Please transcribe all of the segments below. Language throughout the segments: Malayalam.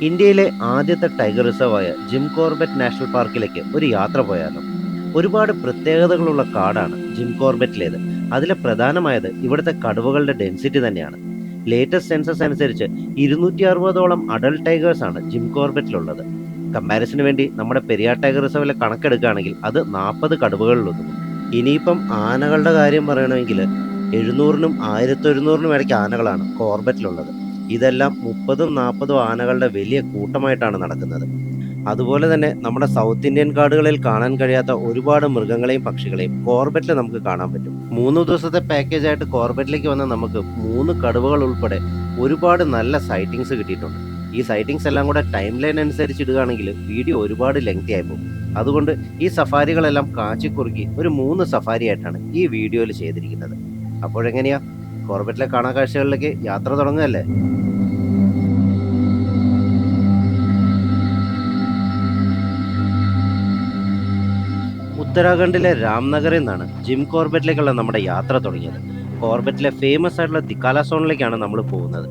ഇന്ത്യയിലെ ആദ്യത്തെ ടൈഗർ റിസർവായ ജിം കോർബറ്റ് നാഷണൽ പാർക്കിലേക്ക് ഒരു യാത്ര പോയാലോ? ഒരുപാട് പ്രത്യേകതകളുള്ള കാടാണ് ജിം കോർബറ്റിലേത്. അതിലെ പ്രധാനമായത് ഇവിടുത്തെ കടുവകളുടെ ഡെൻസിറ്റി തന്നെയാണ്. ലേറ്റസ്റ്റ് സെൻസസ് അനുസരിച്ച് 260ഓളം അഡൽട്ട് ടൈഗേഴ്സ് ആണ് ജിം കോർബറ്റിലുള്ളത്. കമ്പാരിസന് വേണ്ടി നമ്മുടെ പെരിയാർ ടൈഗർ റിസർവിലെ കണക്കെടുക്കുകയാണെങ്കിൽ അത് 40 കടുവകളിലൊതുങ്ങും. ഇനിയിപ്പം ആനകളുടെ കാര്യം പറയണമെങ്കിൽ 700നും 1100നും ഇടയ്ക്ക് ആനകളാണ് കോർബറ്റിലുള്ളത്. ഇതെല്ലാം 30ഉം 40ഉം ആനകളുടെ വലിയ കൂട്ടമായിട്ടാണ് നടക്കുന്നത്. അതുപോലെ തന്നെ നമ്മുടെ സൗത്ത് ഇന്ത്യൻ കാടുകളിൽ കാണാൻ കഴിയാത്ത ഒരുപാട് മൃഗങ്ങളെയും പക്ഷികളെയും കോർബറ്റിൽ നമുക്ക് കാണാൻ പറ്റും. 3 ദിവസത്തെ പാക്കേജ് ആയിട്ട് കോർബറ്റിലേക്ക് വന്ന നമുക്ക് 3 കടുവകൾ ഉൾപ്പെടെ ഒരുപാട് നല്ല സൈറ്റിങ്സ് കിട്ടിയിട്ടുണ്ട്. ഈ സൈറ്റിങ്സ് എല്ലാം കൂടെ ടൈം ലൈൻ അനുസരിച്ച് ഇടുകയാണെങ്കിൽ വീഡിയോ ഒരുപാട് ലെങ്തി ആയി പോകും. അതുകൊണ്ട് ഈ സഫാരികളെല്ലാം കാച്ചിക്കുറുക്കി ഒരു 3 സഫാരി ആയിട്ടാണ് ഈ വീഡിയോയിൽ ചെയ്തിരിക്കുന്നത്. അപ്പോഴെങ്ങനെയാ, കോർബറ്റിലെ കാണാൻ കാഴ്ചകളിലേക്ക് യാത്ര തുടങ്ങുകയല്ലേ? ഉത്തരാഖണ്ഡിലെ രാംനഗറിൽ നിന്നാണ് ജിം കോർബറ്റിലേക്കുള്ള നമ്മുടെ യാത്ര തുടങ്ങിയത്. കോർബറ്റിലെ ഫേമസ് ആയിട്ടുള്ള ദിക്കാല സോണിലേക്കാണ് നമ്മൾ പോകുന്നത്.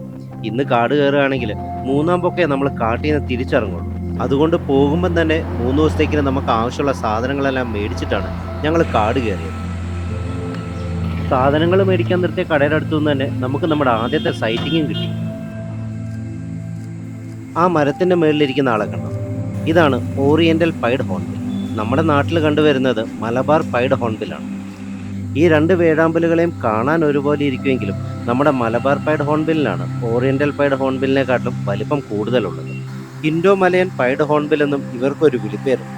ഇന്ന് കാട് കയറുകയാണെങ്കിൽ 3-ാം പൊക്കെ നമ്മൾ കാട്ടിൽ നിന്ന് തിരിച്ചിറങ്ങുള്ളൂ. അതുകൊണ്ട് പോകുമ്പം തന്നെ 3 ദിവസത്തേക്കിന് നമുക്ക് ആവശ്യമുള്ള സാധനങ്ങളെല്ലാം മേടിച്ചിട്ടാണ് ഞങ്ങൾ കാട് കയറിയത്. സാധനങ്ങൾ മേടിക്കാൻ നിർത്തിയ കടയുടെ അടുത്തുനിന്ന് തന്നെ നമുക്ക് നമ്മുടെ ആദ്യത്തെ സൈറ്റിങ്ങും കിട്ടി. ആ മരത്തിന്റെ മേളിലിരിക്കുന്ന ആളെ കണ്ടോ? ഇതാണ് ഓറിയന്റൽ പൈഡ് ഹോൺബിൽ. നമ്മുടെ നാട്ടിൽ കണ്ടുവരുന്നത് മലബാർ പൈഡ് ഹോൺബിലാണ്. ഈ 2 വേഴാമ്പലുകളെയും കാണാൻ ഒരുപോലെ ഇരിക്കുമെങ്കിലും നമ്മുടെ മലബാർ പൈഡ് ഹോൺബിലിനാണ് ഓറിയന്റൽ പൈഡ് ഹോൺബിലിനെക്കാട്ടിലും വലിപ്പം കൂടുതലുള്ളത്. ഇൻഡോ മലയൻ പൈഡ് ഹോൺബിൽ എന്നും ഇവർക്കൊരു വിളിപ്പേരുണ്ട്.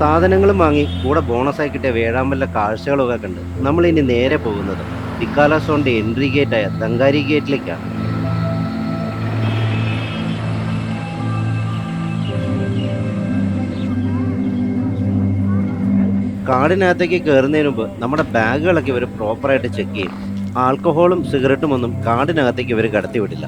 സാധനങ്ങളും വാങ്ങി കൂടെ ബോണസായി കിട്ടിയ വേഴാമ്പലിന്റെ കാഴ്ചകളൊക്കെ കണ്ട് നമ്മൾ ഇനി നേരെ പോകുന്നത് ദിക്കാല സോണിന്റെ എൻട്രി ഗേറ്റായ ദങ്കാരി ഗേറ്റിലേക്കാണ്. കാടിനകത്തേക്ക് കയറുന്നതിന് മുമ്പ് നമ്മുടെ ബാഗുകളൊക്കെ ഇവർ പ്രോപ്പറായിട്ട് ചെക്ക് ചെയ്യും. ആൽക്കഹോളും സിഗരറ്റും ഒന്നും കാടിനകത്തേക്ക് ഇവർ കടത്തിവിടില്ല.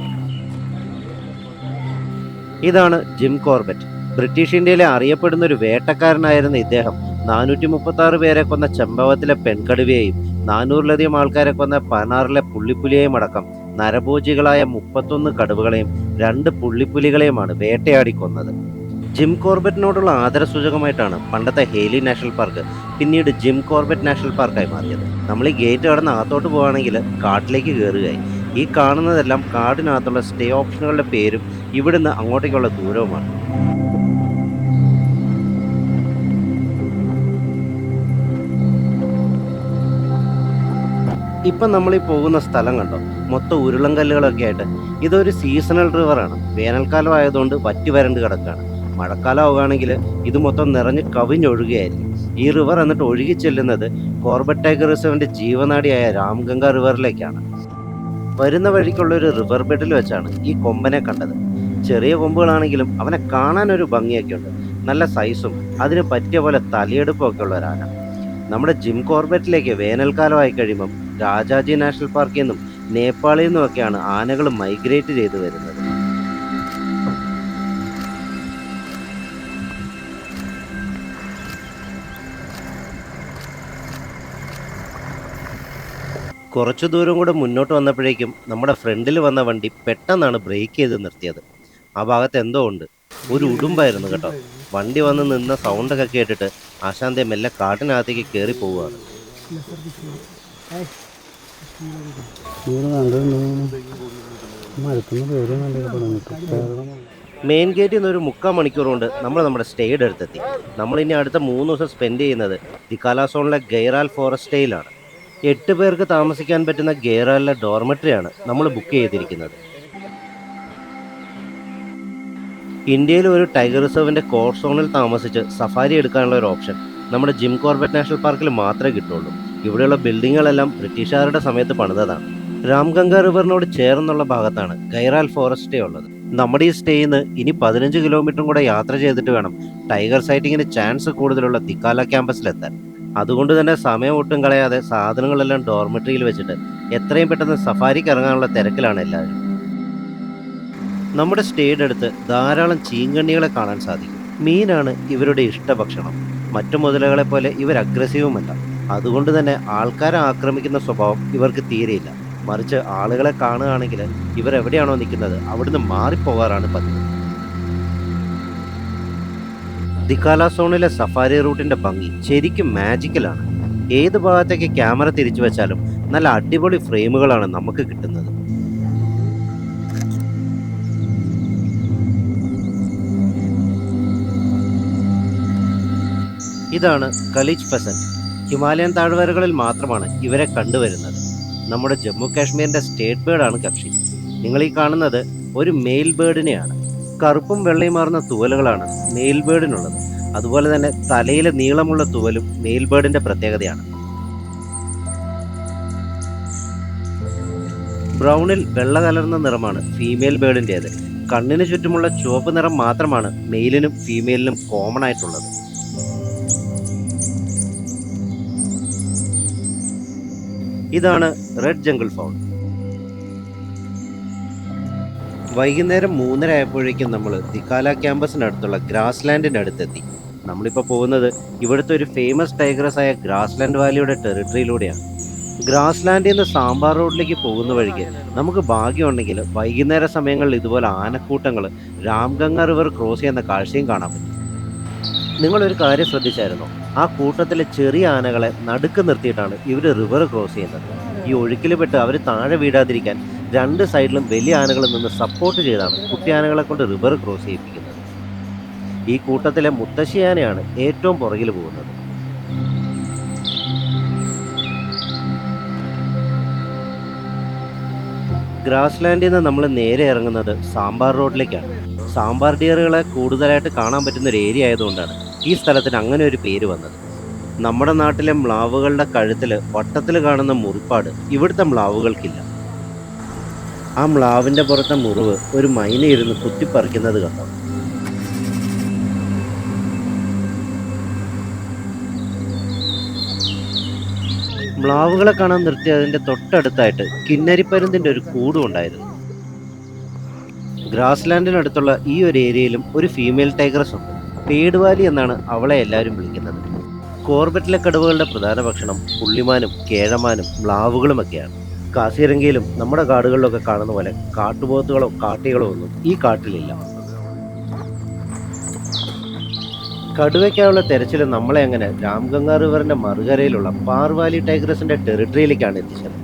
ഇതാണ് ജിം കോർബറ്റ്. ബ്രിട്ടീഷ് ഇന്ത്യയിലെ അറിയപ്പെടുന്ന ഒരു വേട്ടക്കാരനായിരുന്ന ഇദ്ദേഹം 436 പേരെ കൊന്ന ചെമ്പവത്തിലെ പെൺകടുവയെയും 400ലധികം ആൾക്കാരെ കൊന്ന പനാറിലെ പുള്ളിപ്പുലിയെയും അടക്കം നരഭോജികളായ 31 കടുവകളെയും 2 പുള്ളിപ്പുലികളെയുമാണ് വേട്ടയാടി കൊന്നത്. ജിം കോർബറ്റിനോടുള്ള ആദരസൂചകമായിട്ടാണ് പണ്ടത്തെ ഹേലി നാഷണൽ പാർക്ക് പിന്നീട് ജിം കോർബറ്റ് നാഷണൽ പാർക്കായി മാറിയത്. നമ്മൾ ഈ ഗേറ്റ് കടന്ന് അകത്തോട്ട് പോവുകയാണെങ്കിൽ കാട്ടിലേക്ക് കയറുകയായി. ഈ കാണുന്നതെല്ലാം കാടിനകത്തുള്ള സ്റ്റേ ഓപ്ഷനുകളുടെ പേരും ഇവിടുന്ന് അങ്ങോട്ടേക്കുള്ള ദൂരവുമാണ്. ഇപ്പം നമ്മൾ ഈ പോകുന്ന സ്ഥലം കണ്ടോ? മൊത്തം ഉരുളങ്കല്ലുകളൊക്കെ ആയിട്ട്. ഇതൊരു സീസണൽ റിവറാണ്. വേനൽക്കാലം ആയതുകൊണ്ട് വറ്റി വരണ്ട് കിടക്കുകയാണ്. മഴക്കാലം ആവുകയാണെങ്കിൽ ഇത് മൊത്തം നിറഞ്ഞ് കവിഞ്ഞൊഴുകുകയായിരിക്കും. ഈ റിവർ എന്നിട്ട് ഒഴുകി ചെല്ലുന്നത് കോർബറ്റ് ടൈഗർ റിസർവിന്റെ ജീവനാഡിയായ രാംഗംഗ റിവറിലേക്കാണ്. വരുന്ന വഴിക്കുള്ള ഒരു റിവർ ബെഡിൽ വെച്ചാണ് ഈ കൊമ്പനെ കണ്ടത്. ചെറിയ കൊമ്പുകളാണെങ്കിലും അവനെ കാണാൻ ഒരു ഭംഗിയൊക്കെ ഉണ്ട്. നല്ല സൈസും അതിന് പറ്റിയ പോലെ തലയെടുപ്പും ഒക്കെ ഉള്ള ഒരാന. നമ്മുടെ ജിം കോർബറ്റിലേക്ക് വേനൽക്കാലമായി കഴിയുമ്പം രാജാജി നാഷണൽ പാർക്കിൽ നിന്നും നേപ്പാളിൽ നിന്നുമൊക്കെയാണ് ആനകൾ മൈഗ്രേറ്റ് ചെയ്തു വരുന്നത്. കുറച്ചു ദൂരം കൂടെ മുന്നോട്ട് വന്നപ്പോഴേക്കും നമ്മുടെ ഫ്രണ്ടിൽ വന്ന വണ്ടി പെട്ടെന്നാണ് ബ്രേക്ക് ചെയ്ത് നിർത്തിയത്. ആ ഭാഗത്ത് എന്തോ ഉണ്ട്. ഒരു ഉടുമ്പായിരുന്നു കേട്ടോ. വണ്ടി വന്ന് നിന്ന സൗണ്ടൊക്കെ കേട്ടിട്ട് ആശാന്തെ മെല്ലെ കാട്ടിനകത്തേക്ക് കയറി പോവുകയാണ്. മെയിൻ ഗേറ്റിൽ നിന്ന് ഒരു 3/4 മണിക്കൂർ കൊണ്ട് നമ്മൾ നമ്മുടെ സ്റ്റേയുടെ അടുത്തെത്തി. നമ്മളിനി അടുത്ത 3 ദിവസം സ്പെൻഡ് ചെയ്യുന്നത് ദിക്കാല സോണിലെ ഗൈറാൽ ഫോറസ്റ്റ് സ്റ്റേയിലാണ്. 8 പേർക്ക് താമസിക്കാൻ പറ്റുന്ന ഗൈറാലിലെ ഡോർമെട്രിയാണ് നമ്മൾ ബുക്ക് ചെയ്തിരിക്കുന്നത്. ഇന്ത്യയിൽ ഒരു ടൈഗർ റിസർവിന്റെ കോർ സോണിൽ താമസിച്ച് സഫാരി എടുക്കാനുള്ള ഒരു ഓപ്ഷൻ നമ്മുടെ ജിം കോർബറ്റ് നാഷണൽ പാർക്കിൽ മാത്രമേ കിട്ടുള്ളൂ. ഇവിടെയുള്ള ബിൽഡിങ്ങുകളെല്ലാം ബ്രിട്ടീഷുകാരുടെ സമയത്ത് പണിതതാണ്. രാംഗംഗ റിവറിനോട് ചേർന്നുള്ള ഭാഗത്താണ് ഗൈറാൽ ഫോറസ്റ്റ് സ്റ്റേ ഉള്ളത്. നമ്മുടെ ഈ സ്റ്റേയിൽ നിന്ന് ഇനി 15 കിലോമീറ്ററും കൂടെ യാത്ര ചെയ്തിട്ട് വേണം ടൈഗർ സൈറ്റിങ്ങിന് ചാൻസ് കൂടുതലുള്ള ദിക്കാല ക്യാമ്പസിലെത്താൻ. അതുകൊണ്ട് തന്നെ സമയം ഒട്ടും കളയാതെ സാധനങ്ങളെല്ലാം ഡോർമെട്രിയിൽ വെച്ചിട്ട് എത്രയും പെട്ടെന്ന് സഫാരിക്ക് ഇറങ്ങാനുള്ള തിരക്കിലാണ് എല്ലാവരും. നമ്മുടെ സ്റ്റേയുടെ അടുത്ത് ധാരാളം ചീങ്കണ്ണികളെ കാണാൻ സാധിക്കും. മീനാണ് ഇവരുടെ ഇഷ്ടഭക്ഷണം. മറ്റു മുതലകളെ പോലെ ഇവർ അഗ്രസീവുമല്ല. അതുകൊണ്ട് തന്നെ ആൾക്കാരെ ആക്രമിക്കുന്ന സ്വഭാവം ഇവർക്ക് തീരെയില്ല. മറിച്ച് ആളുകളെ കാണുകയാണെങ്കിൽ ഇവരെവിടെയാണോ നിൽക്കുന്നത് അവിടുന്ന് മാറിപ്പോകാറാണ് പതിവ്. ദിക്കാല സോണിലെ സഫാരി റൂട്ടിന്റെ ഭംഗി ശരിക്കും മാജിക്കലാണ്. ഏത് ഭാഗത്തേക്ക് ക്യാമറ തിരിച്ചു വെച്ചാലും നല്ല അടിപൊളി ഫ്രെയിമുകളാണ് നമുക്ക് കിട്ടുന്നത്. ഇതാണ് കലിജ് ഫെസന്റ്. ഹിമാലയൻ താഴ്വരകളിൽ മാത്രമാണ് ഇവരെ കണ്ടുവരുന്നത്. നമ്മുടെ ജമ്മു കാശ്മീരിന്റെ സ്റ്റേറ്റ് ബേർഡാണ് കക്ഷി. നിങ്ങൾ ഈ കാണുന്നത് ഒരു മെയിൽ ബേർഡിനെയാണ്. കറുപ്പും വെള്ളയുമാർന്ന തൂവലുകളാണ് മെയിൽ ബേർഡിനുള്ളത്. അതുപോലെ തന്നെ തലയിലെ നീളമുള്ള തൂവലും മെയിൽ ബേർഡിന്റെ പ്രത്യേകതയാണ്. ബ്രൗണിൽ വെള്ള കലർന്ന നിറമാണ് ഫീമെയിൽ ബേർഡിൻ്റേത്. കണ്ണിന് ചുറ്റുമുള്ള ചുവപ്പ് നിറം മാത്രമാണ് മെയിലിനും ഫീമെയിലിനും കോമൺ ആയിട്ടുള്ളത്. ഇതാണ് റെഡ് ജംഗിൾ ഫൗൾ. വൈകുന്നേരം 3:30 ആയപ്പോഴേക്കും നമ്മൾ ദിക്കാല ക്യാമ്പസിനടുത്തുള്ള ഗ്രാസ് ലാൻഡിൻ്റെ അടുത്തെത്തി. നമ്മളിപ്പോൾ പോകുന്നത് ഇവിടുത്തെ ഒരു ഫേമസ് ടൈഗ്രസ് ആയ ഗ്രാസ് ലാൻഡ് വാലിയുടെ ടെറിട്ടറിയിലൂടെയാണ്. ഗ്രാസ് ലാൻഡിൽ നിന്ന് സാമ്പാർ റോഡിലേക്ക് പോകുന്ന വഴിക്ക് നമുക്ക് ഭാഗ്യമുണ്ടെങ്കിൽ വൈകുന്നേര സമയങ്ങളിൽ ഇതുപോലെ ആനക്കൂട്ടങ്ങൾ രാംഗംഗ റിവർ ക്രോസ് ചെയ്യുന്ന കാഴ്ചയും കാണാൻ പറ്റും. നിങ്ങളൊരു കാര്യം ശ്രദ്ധിച്ചായിരുന്നോ? ആ കൂട്ടത്തിലെ ചെറിയ ആനകളെ നടുക്ക് നിർത്തിയിട്ടാണ് ഇവർ റിവർ ക്രോസ് ചെയ്യുന്നത്. ഈ ഒഴുക്കിൽ പെട്ട് അവർ താഴെ വീഴാതിരിക്കാൻ രണ്ട് സൈഡിലും വലിയ ആനകളിൽ നിന്ന് സപ്പോർട്ട് ചെയ്താണ് കുട്ടി ആനകളെ കൊണ്ട് റിവർ ക്രോസ് ചെയ്യിപ്പിക്കുന്നത്. ഈ കൂട്ടത്തിലെ മുത്തശ്ശി ആനയാണ് ഏറ്റവും പുറകിൽ പോകുന്നത്. ഗ്രാസ് ലാൻഡിൽ നിന്ന് നമ്മൾ നേരെ ഇറങ്ങുന്നത് സാമ്പാർ റോഡിലേക്കാണ്. സാമ്പാർ ഡിയറുകളെ കൂടുതലായിട്ട് കാണാൻ പറ്റുന്ന ഒരു ഏരിയ ആയതുകൊണ്ടാണ് ഈ സ്ഥലത്തിന് അങ്ങനെ ഒരു പേര് വന്നത്. നമ്മുടെ നാട്ടിലെ മ്ലാവുകളുടെ കഴുത്തിൽ വട്ടത്തിൽ കാണുന്ന മുറിപ്പാട് ഇവിടുത്തെ മ്ലാവുകൾക്കില്ല. ആ മ്ലാവിൻ്റെ പുറത്തെ മുറിവ് ഒരു മൈന ഇരുന്ന് കുത്തിപ്പറിക്കുന്നത് കണ്ടോ? മ്ലാവുകളെ കാണാൻ നിർത്തിയതിൻ്റെ തൊട്ടടുത്തായിട്ട് കിന്നരിപ്പരുന്തിൻ്റെ ഒരു കൂടും ഉണ്ടായിരുന്നു. ഗ്രാസ് ലാൻഡിനടുത്തുള്ള ഈ ഒരു ഏരിയയിലും ഒരു ഫീമെയിൽ ടൈഗ്രസ് ഉണ്ട്. പേടുവാലി എന്നാണ് അവളെ എല്ലാവരും വിളിക്കുന്നത്. കോർബറ്റിലെ കടുവകളുടെ പ്രധാന ഭക്ഷണം പുള്ളിമാനും കേഴമാനും മ്ലാവുകളുമൊക്കെയാണ്. കാസിരംഗയിലും നമ്മുടെ കാടുകളിലൊക്കെ കാണുന്ന പോലെ കാട്ടുപോത്തുകളോ കാട്ടികളോ ഒന്നും ഈ കാട്ടിലില്ല. കടുവയ്ക്കായുള്ള തെരച്ചിൽ നമ്മളെ അങ്ങനെ രാംഗംഗ റിവറിന്റെ മറുകരയിലുള്ള പാർവാലി ടൈഗ്രസിന്റെ ടെറിട്ടറിയിലേക്കാണ് എത്തിച്ചത്.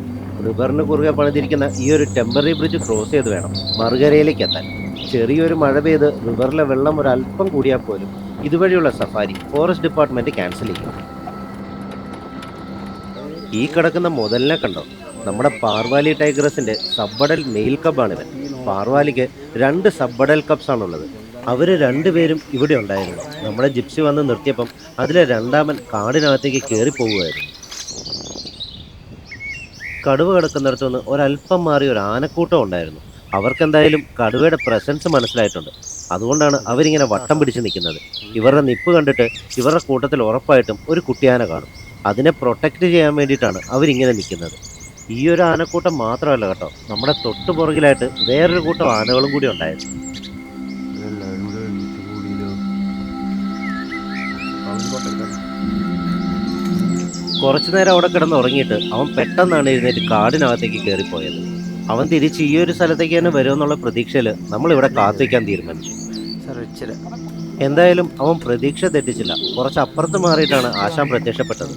റിവറിന് കുറുകെ പണിതിരിക്കുന്ന ഈ ഒരു ടെമ്പററി ബ്രിഡ്ജ് ക്രോസ് ചെയ്ത് വേണം മറുകരയിലേക്ക് എത്താൻ. ചെറിയൊരു മഴ പെയ്ത് റിവറിലെ വെള്ളം ഒരല്പം കൂടിയാൽ പോലും ഇതുവഴിയുള്ള സഫാരി ഫോറസ്റ്റ് ഡിപ്പാർട്ട്മെന്റ് ക്യാൻസൽ ചെയ്യും. ഈ കിടക്കുന്ന മുതലിനെ കണ്ടോ? നമ്മുടെ പാർവാലി ടൈഗ്രസിന്റെ സബ്ബഡൽ മെയിൽ കബാണിവൻ. പാർവാലിക്ക് 2 സബ്ബഡൽ കബ്സ് ആണുള്ളത്. അവര് രണ്ടുപേരും ഇവിടെ ഉണ്ടായിരുന്നു. നമ്മുടെ ജിപ്സി വന്ന് നിർത്തിയപ്പം അതിലെ രണ്ടാമൻ കാടിനകത്തേക്ക് കയറി പോവുകയായിരുന്നു. കടുവ കിടക്കുന്നിടത്തുനിന്ന് ഒരല്പം മാറി ഒരു ആനക്കൂട്ടം ഉണ്ടായിരുന്നു. അവർക്കെന്തായാലും കടുവയുടെ പ്രസൻസ് മനസ്സിലായിട്ടുണ്ട്. അതുകൊണ്ടാണ് അവരിങ്ങനെ വട്ടം പിടിച്ച് നിൽക്കുന്നത്. ഇവരുടെ നിപ്പ് കണ്ടിട്ട് ഇവരുടെ കൂട്ടത്തിൽ ഉറപ്പായിട്ടും ഒരു കുട്ടിയാന കാണും. അതിനെ പ്രൊട്ടക്റ്റ് ചെയ്യാൻ വേണ്ടിയിട്ടാണ് അവരിങ്ങനെ നിൽക്കുന്നത്. ഈ ഒരു ആനക്കൂട്ടം മാത്രമല്ല കേട്ടോ, നമ്മുടെ തൊട്ടു പുറകിലായിട്ട് വേറൊരു കൂട്ടം ആനകളും കൂടി ഉണ്ടായിരുന്നു. കുറച്ചു നേരം അവിടെ കിടന്ന് ഉറങ്ങിയിട്ട് അവൻ പെട്ടെന്നാണ് എഴുന്നേറ്റ് കാടിനകത്തേക്ക് കയറിപ്പോയത്. അവൻ തിരിച്ച് ഈ ഒരു സ്ഥലത്തേക്ക് തന്നെ വരുമെന്നുള്ള പ്രതീക്ഷയിൽ നമ്മളിവിടെ കാത്തിരിക്കാൻ തീരുമാനിച്ചു. എന്തായാലും അവൻ പ്രതീക്ഷ തെറ്റിച്ചില്ല. കുറച്ച് അപ്പുറത്ത് മാറിയിട്ടാണ് ആശാൻ പ്രത്യക്ഷപ്പെട്ടത്.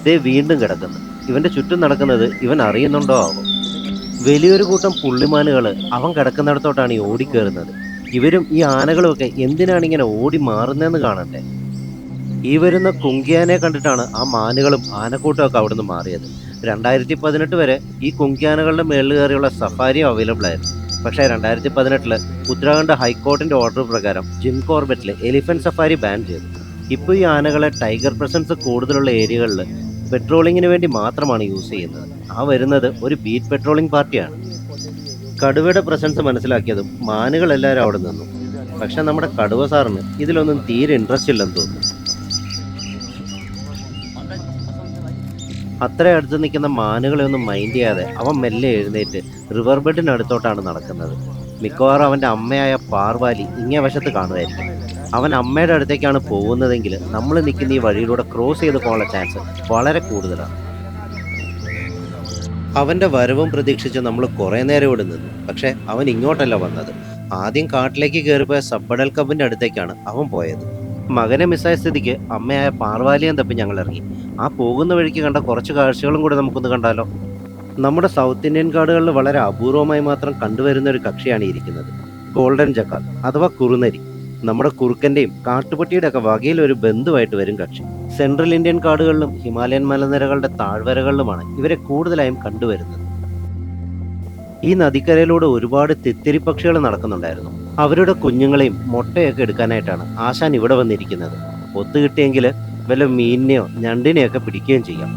ദേ വീണ്ടും കിടക്കുന്നു. ഇവന്റെ ചുറ്റും നടക്കുന്നത് ഇവൻ അറിയുന്നുണ്ടോ ആവോ? വലിയൊരു കൂട്ടം പുള്ളിമാനുകൾ അവൻ കിടക്കുന്നിടത്തോട്ടാണ് ഈ ഓടിക്കയറുന്നത്. ഇവരും ഈ ആനകളുമൊക്കെ എന്തിനാണ് ഇങ്ങനെ ഓടി മാറുന്നതെന്ന് കാണണ്ടേ? ഈ വരുന്ന കുങ്കിയാനെ കണ്ടിട്ടാണ് ആ മാനുകളും ആനക്കൂട്ടമൊക്കെ അവിടുന്ന് മാറിയത്. 2018 വരെ ഈ കുങ്കിയാനകളുടെ മേളിൽ കയറിയുള്ള സഫാരിയും അവൈലബിൾ ആയിരുന്നു. പക്ഷേ 2018 ഉത്തരാഖണ്ഡ് ഹൈക്കോർട്ടിന്റെ ഓർഡർ പ്രകാരം ജിം കോർബറ്റിൽ എലിഫന്റ് സഫാരി ബാൻ ചെയ്തു. ഇപ്പോൾ ഈ ആനകളെ ടൈഗർ പ്രസൻസ് കൂടുതലുള്ള ഏരിയകളിൽ പെട്രോളിങ്ങിന് വേണ്ടി മാത്രമാണ് യൂസ് ചെയ്യുന്നത്. ആ വരുന്നത് ഒരു ബീറ്റ് പെട്രോളിംഗ് പാർട്ടിയാണ്. കടുവയുടെ പ്രസൻസ് മനസ്സിലാക്കിയതും മാനുകളെല്ലാവരും അവിടെ നിന്നു. പക്ഷെ നമ്മുടെ കടുവ സാറിന് ഇതിലൊന്നും തീരെ ഇൻട്രസ്റ്റ് ഇല്ലെന്ന് തോന്നുന്നു. അത്ര അടുത്ത് നിൽക്കുന്ന മാനുകളെ ഒന്നും മൈൻഡ് ചെയ്യാതെ അവൻ മെല്ലെ എഴുന്നേറ്റ് റിവർ ബെഡിനടുത്തോട്ടാണ് നടക്കുന്നത്. മിക്കവാറും അവൻ്റെ അമ്മയായ പാർവാലി ഇങ്ങേ വശത്ത് കാണുമായിരിക്കും. അവൻ അമ്മയുടെ അടുത്തേക്കാണ് പോകുന്നതെങ്കിൽ നമ്മൾ നിൽക്കുന്ന ഈ വഴിയിലൂടെ ക്രോസ് ചെയ്ത് പോകാനുള്ള ചാൻസ് വളരെ കൂടുതലാണ്. അവൻ്റെ വരവും പ്രതീക്ഷിച്ച് നമ്മൾ കുറേ നേരം ഇവിടെ നിന്നു. പക്ഷേ അവൻ ഇങ്ങോട്ടല്ല വന്നത്. ആദ്യം കാട്ടിലേക്ക് കയറിപ്പോയ സബ്ബഡൽ കബിൻ്റെ അടുത്തേക്കാണ് അവൻ പോയത്. മകനെ മിസ്സായ സ്ഥിതിക്ക് അമ്മയായ പാർവാലിയം തപ്പി ഞങ്ങൾ ഇറങ്ങി. ആ പോകുന്ന വഴിക്ക് കണ്ട കുറച്ച് കാഴ്ചകളും കൂടെ നമുക്കൊന്ന് കണ്ടാലോ? നമ്മുടെ സൗത്ത് ഇന്ത്യൻ കാടുകളിൽ വളരെ അപൂർവമായി മാത്രം കണ്ടുവരുന്ന ഒരു കക്ഷിയാണ് ഈ ഇരിക്കുന്നത്. ഗോൾഡൻ ജക്കാൽ അഥവാ കുറുനരി. നമ്മുടെ കുറുക്കൻ്റെയും കാട്ടുപട്ടിയുടെ ഒക്കെ വകയിൽ ഒരു ബന്ധുവായിട്ട് വരും കക്ഷി. സെൻട്രൽ ഇന്ത്യൻ കാടുകളിലും ഹിമാലയൻ മലനിരകളുടെ താഴ്വരകളിലുമാണ് ഇവരെ കൂടുതലായും കണ്ടുവരുന്നത്. ഈ നദിക്കരയിലൂടെ ഒരുപാട് തിത്തിരി പക്ഷികൾ നടക്കുന്നുണ്ടായിരുന്നു. അവരുടെ കുഞ്ഞുങ്ങളെയും മുട്ടയൊക്കെ എടുക്കാനായിട്ടാണ് ആശാൻ ഇവിടെ വന്നിരിക്കുന്നത്. ഒത്തുകിട്ടിയെങ്കിൽ വല്ല മീനിനെയോ ഞണ്ടിനെയൊക്കെ പിടിക്കുകയും ചെയ്യാം.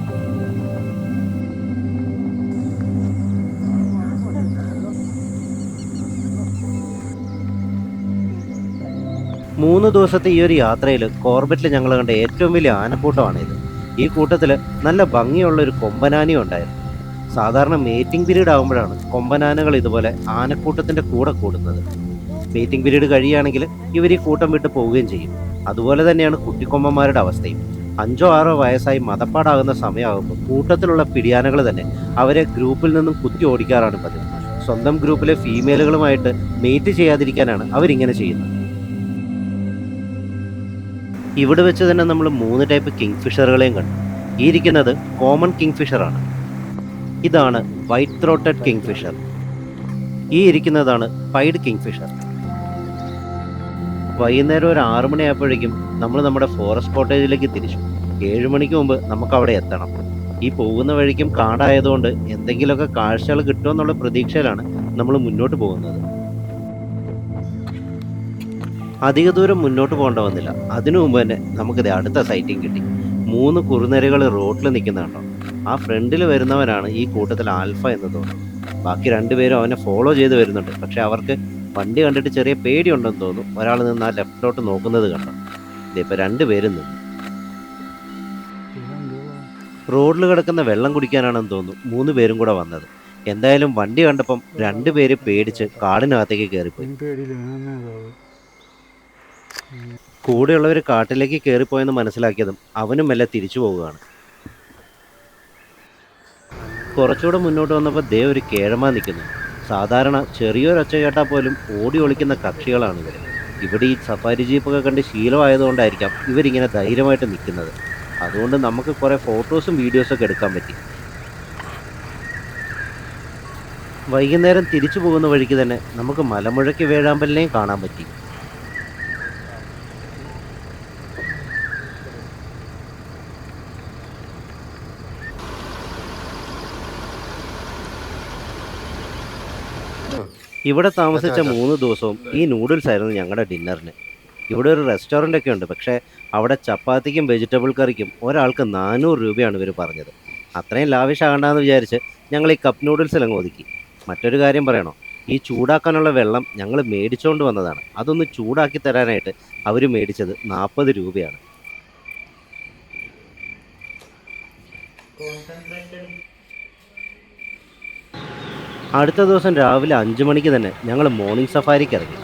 3 ദിവസത്തെ ഈ ഒരു യാത്രയിൽ കോർബറ്റിൽ ഞങ്ങൾ കണ്ട ഏറ്റവും വലിയ ആനക്കൂട്ടമാണിത്. ഈ കൂട്ടത്തിൽ നല്ല ഭംഗിയുള്ള ഒരു കൊമ്പനാനയും ഉണ്ടായിരുന്നു. സാധാരണ മീറ്റിംഗ് പീരീഡ് ആകുമ്പോഴാണ് കൊമ്പനാനകൾ ഇതുപോലെ ആനക്കൂട്ടത്തിൻ്റെ കൂടെ കൂടുന്നത്. മീറ്റിംഗ് പീരീഡ് കഴിയുകയാണെങ്കിൽ ഇവർ ഈ കൂട്ടം വിട്ട് പോവുകയും ചെയ്യും. അതുപോലെ തന്നെയാണ് കുട്ടിക്കൊമ്പന്മാരുടെ അവസ്ഥയും. 5 or 6 വയസ്സായി മതപ്പാടാകുന്ന സമയമാകുമ്പോൾ കൂട്ടത്തിലുള്ള പിടിയാനകൾ തന്നെ അവരെ ഗ്രൂപ്പിൽ നിന്നും കുത്തി ഓടിക്കാറാണ് പതിവ്. സ്വന്തം ഗ്രൂപ്പിലെ ഫീമെയിലുകളുമായിട്ട് മീറ്റ് ചെയ്യാതിരിക്കാനാണ് അവരിങ്ങനെ ചെയ്യുന്നത്. ഇവിടെ വെച്ച് തന്നെ നമ്മൾ 3 ടൈപ്പ് കിങ് ഫിഷറുകളെയും കണ്ടു. ഈ ഇരിക്കുന്നത് കോമൺ കിങ് ഫിഷറാണ്. ഇതാണ് വൈറ്റ് ത്രോട്ടഡ് കിങ് ഫിഷർ. ഈ ഇരിക്കുന്നതാണ് പൈഡ് കിങ് ഫിഷർ. വൈകുന്നേരം ഒരു 6 മണിയായപ്പോഴേക്കും നമ്മൾ നമ്മുടെ ഫോറസ്റ്റ് കോട്ടേജിലേക്ക് തിരിച്ചു. 7 മണിക്ക് മുമ്പ് നമുക്ക് അവിടെ എത്തണം. ഈ പോകുന്ന വഴിക്കും കാടായതുകൊണ്ട് എന്തെങ്കിലുമൊക്കെ കാഴ്ചകൾ കിട്ടുമെന്നുള്ള പ്രതീക്ഷയിലാണ് നമ്മൾ മുന്നോട്ട് പോകുന്നത്. അധിക ദൂരം മുന്നോട്ട് പോകേണ്ട വന്നില്ല. അതിനു മുമ്പ് തന്നെ നമുക്കിത് അടുത്ത സൈറ്റിംഗ് കിട്ടി. 3 കുറുനരികൾ റോഡിൽ നിൽക്കുന്നുണ്ടോ? ആ ഫ്രണ്ടിൽ വരുന്നവനാണ് ഈ കൂട്ടത്തിൽ ആൽഫ എന്ന് തോന്നുന്നു. ബാക്കി 2 പേരും അവനെ ഫോളോ ചെയ്ത് വരുന്നുണ്ട്. പക്ഷെ അവർക്ക് വണ്ടി കണ്ടിട്ട് ചെറിയ പേടിയുണ്ടെന്ന് തോന്നുന്നു. ഒരാൾ നിന്ന് ആ ലെഫ്റ്റിലോട്ട് നോക്കുന്നത് കണ്ടോ? ഇതിപ്പോൾ 2 പേരും നിന്നു. റോഡിൽ കിടക്കുന്ന വെള്ളം കുടിക്കാനാണെന്ന് തോന്നുന്നു 3 പേരും കൂടെ വന്നത്. എന്തായാലും വണ്ടി കണ്ടപ്പം 2 പേര് പേടിച്ച് കാടിനകത്തേക്ക് കയറിപ്പോയി. കൂടെയുള്ളവർ കാട്ടിലേക്ക് കയറിപ്പോയെന്ന് മനസ്സിലാക്കിയതും അവനും മെല്ലെ തിരിച്ചു പോവുകയാണ്. കുറച്ചുകൂടെ മുന്നോട്ട് വന്നപ്പോൾ ദേ ഒരു കേഴമാൻ നിൽക്കുന്നു. സാധാരണ ചെറിയൊരൊച്ച കേട്ടാൽ പോലും ഓടി ഒളിക്കുന്ന കക്ഷികളാണ് ഇവർ. ഇവിടെ ഈ സഫാരി ജീപ്പൊക്കെ കണ്ട് ശീലമായതുകൊണ്ടായിരിക്കാം ഇവരിങ്ങനെ ധൈര്യമായിട്ട് നിൽക്കുന്നത്. അതുകൊണ്ട് നമുക്ക് കുറേ ഫോട്ടോസും വീഡിയോസൊക്കെ എടുക്കാൻ പറ്റി. വൈകുന്നേരം തിരിച്ചു പോകുന്ന വഴിക്ക് തന്നെ നമുക്ക് മലമുഴക്കി വേഴാമ്പലിനെയും കാണാൻ പറ്റി. ഇവിടെ താമസിച്ച 3 ദിവസവും ഈ നൂഡിൽസ് ആയിരുന്നു ഞങ്ങളുടെ ഡിന്നറിന്. ഇവിടെ ഒരു റെസ്റ്റോറൻ്റ് ഒക്കെ ഉണ്ട്. പക്ഷേ അവിടെ ചപ്പാത്തിക്കും വെജിറ്റബിൾ കറിക്കും ഒരാൾക്ക് 400 രൂപയാണ് ഇവർ പറഞ്ഞത്. അത്രയും ലാവിഷാകണ്ടെന്ന് വിചാരിച്ച് ഞങ്ങൾ ഈ കപ്പ് നൂഡിൽസിലങ്ങ് ഒതുക്കി. മറ്റൊരു കാര്യം പറയണോ? ഈ ചൂടാക്കാനുള്ള വെള്ളം ഞങ്ങൾ മേടിച്ചുകൊണ്ട് വന്നതാണ്. അതൊന്ന് ചൂടാക്കി തരാനായിട്ട് അവർ മേടിച്ചത് 40 രൂപയാണ്. അടുത്ത ദിവസം രാവിലെ 5 മണിക്ക് തന്നെ ഞങ്ങൾ മോർണിംഗ് സഫാരിക്ക് ഇറങ്ങി.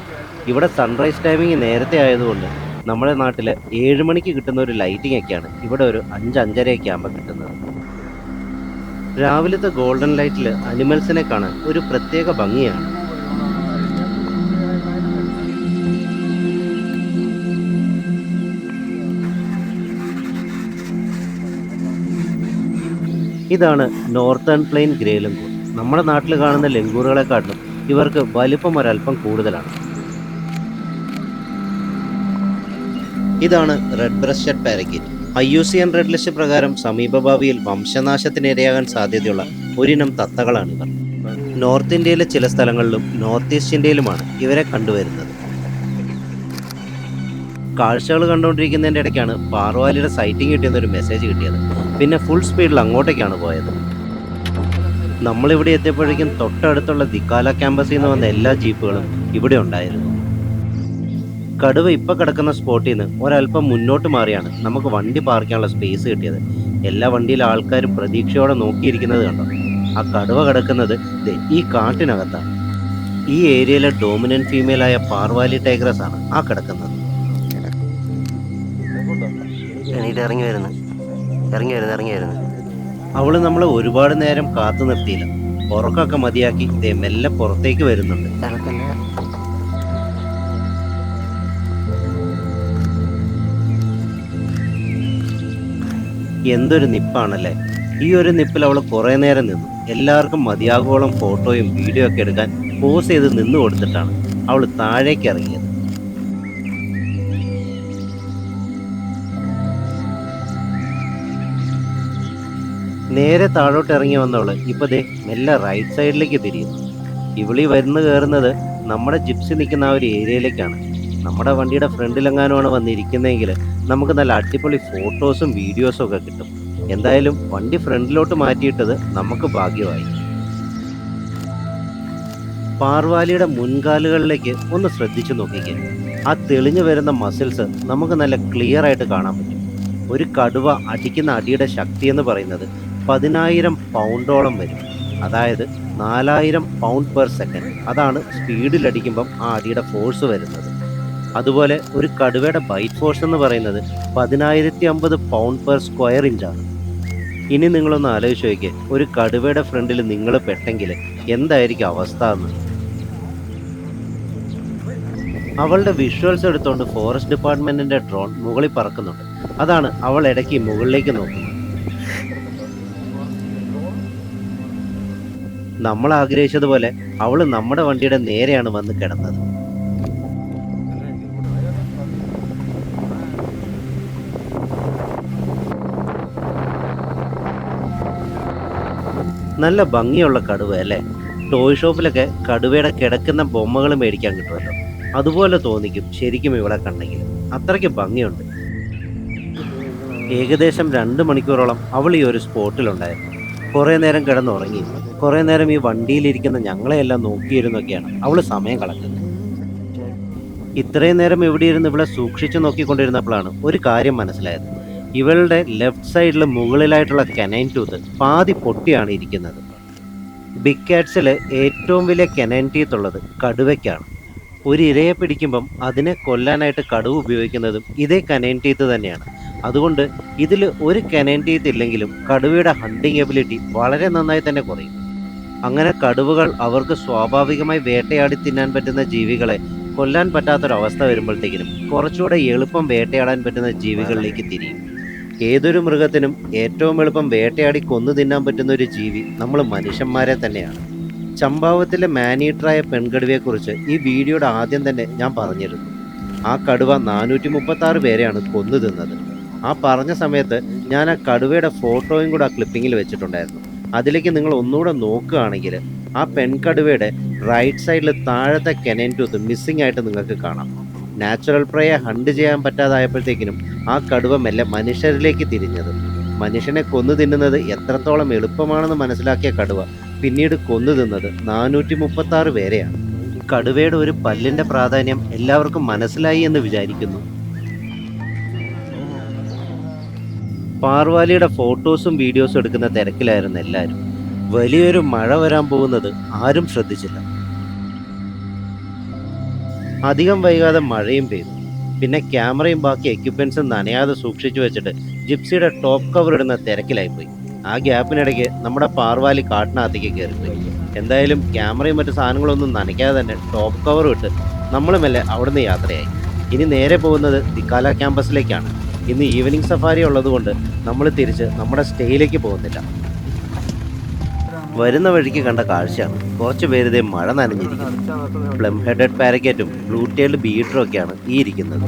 ഇവിടെ സൺറൈസ് ടൈമിങ് നേരത്തെ ആയതുകൊണ്ട് നമ്മുടെ നാട്ടിൽ 7 മണിക്ക് കിട്ടുന്ന ഒരു ലൈറ്റിംഗ് ഒക്കെയാണ് ഇവിടെ ഒരു 5-5:30 ആകുമ്പോൾ കിട്ടുന്നത്. രാവിലത്തെ ഗോൾഡൻ ലൈറ്റിൽ അനിമൽസിനെ കാണാൻ ഒരു പ്രത്യേക ഭംഗിയാണ്. ഇതാണ് നോർത്തേൺ പ്ലെയിൻ ഗ്രേ ലംഗൂർ. നമ്മുടെ നാട്ടിൽ കാണുന്ന ലംഗൂറുകളെക്കാട്ടിലും ഇവർക്ക് വലിപ്പം ഒരല്പം കൂടുതലാണ്. ഇതാണ് red breasted parakeet. IUCN red list പ്രകാരം സമീപഭാവിയിൽ വംശനാശത്തിനിരയാകാൻ സാധ്യതയുള്ള ഒരിനം തത്തകളാണിവർ. നോർത്ത് ഇന്ത്യയിലെ ചില സ്ഥലങ്ങളിലും നോർത്ത് ഈസ്റ്റ് ഇന്ത്യയിലുമാണ് ഇവരെ കണ്ടുവരുന്നത്. കാഴ്ചകൾ കണ്ടുകൊണ്ടിരിക്കുന്നതിൻ്റെ ഇടയ്ക്കാണ് പാർവാലിയുടെ സൈറ്റിംഗ് കിട്ടിയെന്നൊരു മെസ്സേജ് കിട്ടിയത്. പിന്നെ ഫുൾ സ്പീഡിൽ അങ്ങോട്ടേക്കാണ് പോയത്. നമ്മളിവിടെ എത്തിയപ്പോഴേക്കും തൊട്ടടുത്തുള്ള ദിക്കാല ക്യാമ്പസിൽ നിന്ന് വന്ന എല്ലാ ജീപ്പുകളും ഇവിടെ ഉണ്ടായിരുന്നു. കടുവ ഇപ്പം കിടക്കുന്ന സ്പോട്ടിൽ നിന്ന് ഒരല്പം മുന്നോട്ട് മാറിയാണ് നമുക്ക് വണ്ടി പാർക്ക് ചെയ്യാനുള്ള സ്പേസ് കിട്ടിയത്. എല്ലാ വണ്ടിയിലെ ആൾക്കാരും പ്രതീക്ഷയോടെ നോക്കിയിരിക്കുന്നത് കണ്ടോ? ആ കടുവ കിടക്കുന്നത് ഈ കാട്ടിനകത്താണ്. ഈ ഏരിയയിലെ ഡോമിനന്റ് ഫീമെയിലായ പാർവാലി ടൈഗ്രസ് ആണ് ആ കിടക്കുന്നത്. ഇറങ്ങി വരുന്നു. അവള് നമ്മളെ ഒരുപാട് നേരം കാത്തു നിർത്തിയില്ല. ഉറക്കമൊക്കെ മതിയാക്കി ദേ മെല്ലെ പുറത്തേക്ക് വരുന്നുണ്ട്. എന്തൊരു നിപ്പാണല്ലേ! ഈ ഒരു നിപ്പിൽ അവൾ കുറേ നേരം നിന്നു. എല്ലാവർക്കും മതിയാകോളം ഫോട്ടോയും വീഡിയോ ഒക്കെ എടുക്കാൻ പോസ് ചെയ്ത് നിന്നു കൊടുത്തിട്ടാണ് അവൾ താഴേക്ക് ഇറങ്ങിയത്. നേരെ താഴോട്ട് ഇറങ്ങി വന്നവള് ഇപ്പൊ ദേ മെല്ലെ റൈറ്റ് സൈഡിലേക്ക് തിരിയുന്നു. ഇവിളി വരുന്ന കയറുന്നത് നമ്മുടെ ജിപ്സി നിൽക്കുന്ന ആ ഒരു ഏരിയയിലേക്കാണ്. നമ്മുടെ വണ്ടിയുടെ ഫ്രണ്ടിലെങ്ങാനുമാണ് വന്നിരിക്കുന്നതെങ്കിൽ നമുക്ക് നല്ല അടിപൊളി ഫോട്ടോസും വീഡിയോസും ഒക്കെ കിട്ടും. എന്തായാലും വണ്ടി ഫ്രണ്ടിലോട്ട് മാറ്റിയിട്ടത് നമുക്ക് ഭാഗ്യമായി. പാർവാലിയുടെ മുൻകാലുകളിലേക്ക് ഒന്ന് ശ്രദ്ധിച്ചു നോക്കിക്കേ. ആ തെളിഞ്ഞു വരുന്ന മസിൽസ് നമുക്ക് നല്ല ക്ലിയർ ആയിട്ട് കാണാൻ പറ്റും. ഒരു കടുവ അടിക്കുന്ന അടിയുടെ ശക്തി എന്ന് പറയുന്നത് 10,000 പൗണ്ടോളം വരും. അതായത് 4,000 പൗണ്ട് പെർ സെക്കൻഡ്. അതാണ് സ്പീഡിലടിക്കുമ്പം ആ അടിയുടെ ഫോഴ്സ് വരുന്നത്. അതുപോലെ ഒരു കടുവയുടെ ബൈറ്റ് ഫോഴ്സ് എന്ന് പറയുന്നത് 10,050 പൗണ്ട് പെർ സ്ക്വയർ ഇഞ്ചാണ്. ഇനി നിങ്ങളൊന്ന് ആലോചിച്ച് നോക്കിയേ, ഒരു കടുവയുടെ ഫ്രണ്ടിൽ നിങ്ങൾ പെട്ടെങ്കിൽ എന്തായിരിക്കും അവസ്ഥ എന്ന്. അവളുടെ വിഷ്വൽസ് എടുത്തുകൊണ്ട് ഫോറസ്റ്റ് ഡിപ്പാർട്ട്മെന്റിന്റെ ഡ്രോൺ മുകളിൽ പറക്കുന്നുണ്ട്. അതാണ് അവൾ ഇടയ്ക്ക് മുകളിലേക്ക് നോക്കുന്നത്. നമ്മൾ ആഗ്രഹിച്ചതുപോലെ അവള് നമ്മുടെ വണ്ടിയുടെ നേരെയാണ് വന്ന് കിടന്നത്. നല്ല ഭംഗിയുള്ള കടുവ അല്ലേ? ടോയ് ഷോപ്പിലൊക്കെ കടുവയുടെ കിടക്കുന്ന ബൊമ്മകൾ മേടിക്കാൻ കിട്ടുമല്ലോ, അതുപോലെ തോന്നിക്കും ശരിക്കും ഇവിടെ കണ്ടെങ്കിൽ. അത്രയ്ക്ക് ഭംഗിയുണ്ട്. ഏകദേശം 2 മണിക്കൂറോളം അവൾ ഈ ഒരു സ്പോട്ടിലുണ്ടായിരുന്നു. കുറേ നേരം കിടന്നുറങ്ങി, കുറേ നേരം ഈ വണ്ടിയിലിരിക്കുന്ന ഞങ്ങളെയെല്ലാം നോക്കിയിരുന്നൊക്കെയാണ് അവൾ സമയം കളഞ്ഞത്. ഇത്രയും നേരം ഇവിടെ ഇരുന്ന് ഇവളെ സൂക്ഷിച്ചു നോക്കിക്കൊണ്ടിരുന്നപ്പോഴാണ് ഒരു കാര്യം മനസ്സിലായത്. ഇവളുടെ ലെഫ്റ്റ് സൈഡിൽ മുകളിലായിട്ടുള്ള കനൈൻ ടൂത്ത് പാതി പൊട്ടിയാണ് ഇരിക്കുന്നത്. ബിഗ് കാറ്റ്സിൽ ഏറ്റവും വലിയ കനൈൻ ടീത്ത് ഉള്ളത് കടുവയ്ക്കാണ്. ഒരു ഇരയെ പിടിക്കുമ്പം അതിനെ കൊല്ലാനായിട്ട് കടുവ ഉപയോഗിക്കുന്നതും ഇതേ കനൈൻ ടീത്ത് തന്നെയാണ്. അതുകൊണ്ട് ഇതിൽ ഒരു കനൈൻ ടീത്ത് ഇല്ലെങ്കിലും കടുവയുടെ ഹണ്ടിങ് എബിലിറ്റി വളരെ നന്നായി തന്നെ കുറയും. അങ്ങനെ കടുവകൾ അവർക്ക് സ്വാഭാവികമായി വേട്ടയാടി തിന്നാൻ പറ്റുന്ന ജീവികളെ കൊല്ലാൻ പറ്റാത്തൊരവസ്ഥ വരുമ്പോഴത്തേക്കിനും കുറച്ചുകൂടെ എളുപ്പം വേട്ടയാടാൻ പറ്റുന്ന ജീവികളിലേക്ക് തിരിയും. ഏതൊരു മൃഗത്തിനും ഏറ്റവും എളുപ്പം വേട്ടയാടി കൊന്നു തിന്നാൻ പറ്റുന്ന ഒരു ജീവി നമ്മൾ മനുഷ്യന്മാരെ തന്നെയാണ്. ചമ്പാവത്തിലെ മാനീറ്ററായ പെൺകടുവയെക്കുറിച്ച് ഈ വീഡിയോയുടെ ആദ്യം തന്നെ ഞാൻ പറഞ്ഞിരുന്നു. ആ കടുവ 436 പേരെയാണ് കൊന്നു തിന്നത്. ആ പറഞ്ഞ സമയത്ത് ഞാൻ ആ കടുവയുടെ ഫോട്ടോയും കൂടെ ആ ക്ലിപ്പിങ്ങിൽ വെച്ചിട്ടുണ്ടായിരുന്നു. അതിലേക്ക് നിങ്ങൾ ഒന്നുകൂടെ നോക്കുകയാണെങ്കിൽ ആ പെൺകടുവയുടെ റൈറ്റ് സൈഡിൽ താഴത്തെ കനൈൻ ടൂത്ത് മിസ്സിംഗ് ആയിട്ട് നിങ്ങൾക്ക് കാണാം. നാച്ചുറൽ പ്രേയെ ഹണ്ട് ചെയ്യാൻ പറ്റാതായപ്പോഴത്തേക്കിനും ആ കടുവ മെല്ലെ മനുഷ്യരിലേക്ക് തിരിഞ്ഞത്. മനുഷ്യനെ കൊന്നു തിന്നുന്നത് എത്രത്തോളം എളുപ്പമാണെന്ന് മനസ്സിലാക്കിയ കടുവ പിന്നീട് കൊന്നു തിന്നത് 436 പേരെയാണ്. കടുവയുടെ ഒരു പല്ലിൻ്റെ പ്രാധാന്യം എല്ലാവർക്കും മനസ്സിലായി എന്ന് വിചാരിക്കുന്നു. പാർവാലിയുടെ ഫോട്ടോസും വീഡിയോസും എടുക്കുന്ന തിരക്കിലായിരുന്നു എല്ലാവരും. വലിയൊരു മഴ വരാൻ പോകുന്നത് ആരും ശ്രദ്ധിച്ചില്ല. അധികം വൈകാതെ മഴയും പെയ്തു. പിന്നെ ക്യാമറയും ബാക്കി എക്യുപ്മെന്റ്സും നനയാതെ സൂക്ഷിച്ചു വെച്ചിട്ട് ജിപ്സിയുടെ ടോപ്പ് കവർ ഇടുന്ന തിരക്കിലായിപ്പോയി. ആ ഗ്യാപ്പിനിടയ്ക്ക് നമ്മുടെ പാർവാലി കാട്ടിനകത്തേക്ക് കയറിപ്പോയി. എന്തായാലും ക്യാമറയും മറ്റു സാധനങ്ങളൊന്നും നനയ്ക്കാതെ തന്നെ ടോപ്പ് കവർ ഇട്ട് നമ്മളുമല്ലേ അവിടുന്ന് യാത്രയായി. ഇനി നേരെ പോകുന്നത് ദിക്കാല ക്യാമ്പസിലേക്കാണ്. ഇന്ന് ഈവനിങ് സഫാരി ഉള്ളതുകൊണ്ട് നമ്മൾ തിരിച്ച് നമ്മുടെ സ്റ്റേയിലേക്ക് പോകുന്നില്ല. വരുന്ന വഴിക്ക് കണ്ട കാഴ്ചയാണ് കുറച്ച് പേര് മഴ നനഞ്ഞിരിക്കുന്നു. പ്ലം ഹെഡഡ് പാരക്കേറ്റും ബ്ലൂ ടൈൽഡ് ബീറ്ററും ഒക്കെയാണ് ഈ ഇരിക്കുന്നത്.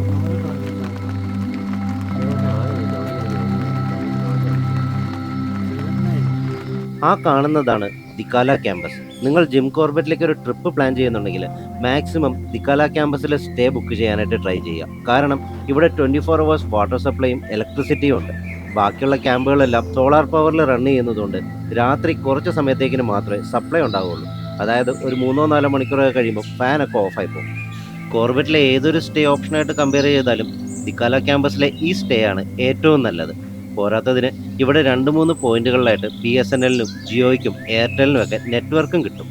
ആ കാണുന്നതാണ് ദിക്കാല ക്യാമ്പസ്. നിങ്ങൾ ജിം കോർബറ്റിലേക്ക് ഒരു ട്രിപ്പ് പ്ലാൻ ചെയ്യുന്നുണ്ടെങ്കിൽ മാക്സിമം ദിക്കാല ക്യാമ്പസിൽ സ്റ്റേ ബുക്ക് ചെയ്യാനായിട്ട് ട്രൈ ചെയ്യുക. കാരണം ഇവിടെ 24 hours വാട്ടർ സപ്ലൈയും ഇലക്ട്രിസിറ്റിയും ഉണ്ട്. ബാക്കിയുള്ള ക്യാമ്പുകളെല്ലാം സോളാർ പവറിൽ റൺ ചെയ്യുന്നതുകൊണ്ട് രാത്രി കുറച്ച് സമയത്തേക്കിന് മാത്രമേ സപ്ലൈ ഉണ്ടാവുകയുള്ളൂ. അതായത് ഒരു 3-4 മണിക്കൂറൊക്കെ കഴിയുമ്പോൾ ഫാനൊക്കെ ഓഫായി പോകും. കോർബറ്റിലെ ഏതൊരു സ്റ്റേ ഓപ്ഷനായിട്ട് കമ്പയർ ചെയ്താലും ദിക്കാല ക്യാമ്പസിലെ ഈ സ്റ്റേ ആണ് ഏറ്റവും നല്ലത്. പോരാത്തതിന് ഇവിടെ 2-3 പോയിന്റുകളിലായിട്ട് BSNLനും ജിയോയ്ക്കും എയർടെലിനും ഒക്കെ നെറ്റ്വർക്കും കിട്ടും.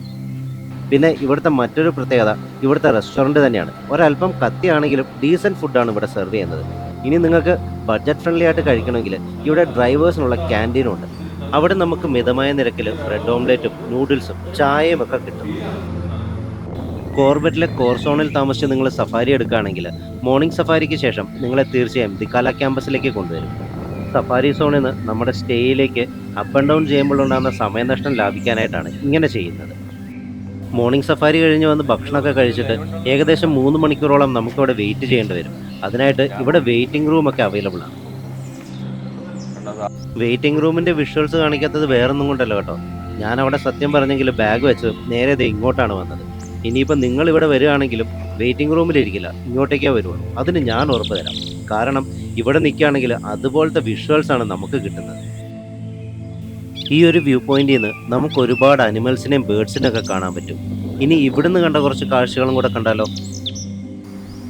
പിന്നെ ഇവിടുത്തെ മറ്റൊരു പ്രത്യേകത ഇവിടുത്തെ റെസ്റ്റോറൻറ്റ് തന്നെയാണ്. ഒരല്പം കത്തിയാണെങ്കിലും ഡീസൻറ്റ് ഫുഡാണ് ഇവിടെ സെർവ് ചെയ്യുന്നത്. ഇനി നിങ്ങൾക്ക് ബഡ്ജറ്റ് ഫ്രണ്ട്ലി ആയിട്ട് കഴിക്കണമെങ്കിൽ ഇവിടെ ഡ്രൈവേഴ്സിനുള്ള ക്യാൻറ്റീനും ഉണ്ട്. അവിടെ നമുക്ക് മിതമായ നിരക്കിൽ ബ്രെഡ് ഓംലേറ്റും നൂഡിൽസും ചായയും ഒക്കെ കിട്ടും. കോർബറ്റിലെ കോർസോണിൽ താമസിച്ച് നിങ്ങൾ സഫാരി എടുക്കുകയാണെങ്കിൽ മോർണിംഗ് സഫാരിക്ക് ശേഷം നിങ്ങളെ തീർച്ചയായും ദിക്കാല ക്യാമ്പസിലേക്ക് കൊണ്ടുവരും. സഫാരി സോണിൽ നിന്ന് നമ്മുടെ സ്റ്റേയിലേക്ക് അപ്പ് ആൻഡ് ഡൗൺ ചെയ്യുമ്പോൾ ഉണ്ടാകുന്ന സമയനഷ്ടം ലാഭിക്കാനായിട്ടാണ് ഇങ്ങനെ ചെയ്യുന്നത്. മോർണിംഗ് സഫാരി കഴിഞ്ഞ് വന്ന് ഭക്ഷണമൊക്കെ കഴിച്ചിട്ട് ഏകദേശം 3 മണിക്കൂറോളം നമുക്കിവിടെ വെയിറ്റ് ചെയ്യേണ്ടി വരും. അതിനായിട്ട് ഇവിടെ വെയിറ്റിംഗ് റൂമൊക്കെ അവൈലബിൾ ആണ്. വെയിറ്റിംഗ് റൂമിൻ്റെ വിഷ്വൽസ് കാണിക്കാത്തത് വേറൊന്നും കൊണ്ടല്ല കേട്ടോ. ഞാൻ അവിടെ സത്യം പറഞ്ഞെങ്കിൽ ബാഗ് വെച്ച് നേരെ ദേ ഇങ്ങോട്ടാണ് വന്നത്. ഇനിയിപ്പോൾ നിങ്ങൾ ഇവിടെ വരികയാണെങ്കിലും വെയിറ്റിംഗ് റൂമിലിരിക്കില്ല, ഇങ്ങോട്ടേക്കേ വരുള്ളൂ. അതിന് ഞാൻ ഉറപ്പ് തരാം. കാരണം ഇവിടെ നിൽക്കുകയാണെങ്കിൽ അതുപോലത്തെ വിഷ്വൽസ് ആണ് നമുക്ക് കിട്ടുന്നത്. ഈ ഒരു വ്യൂ പോയിന്റിൽ നിന്ന് നമുക്ക് ഒരുപാട് അനിമൽസിനെയും ബേർഡ്സിനെയും ഒക്കെ കാണാൻ പറ്റും. ഇനി ഇവിടുന്ന് കണ്ട കുറച്ച് കാഴ്ചകളും കൂടെ കണ്ടാലോ?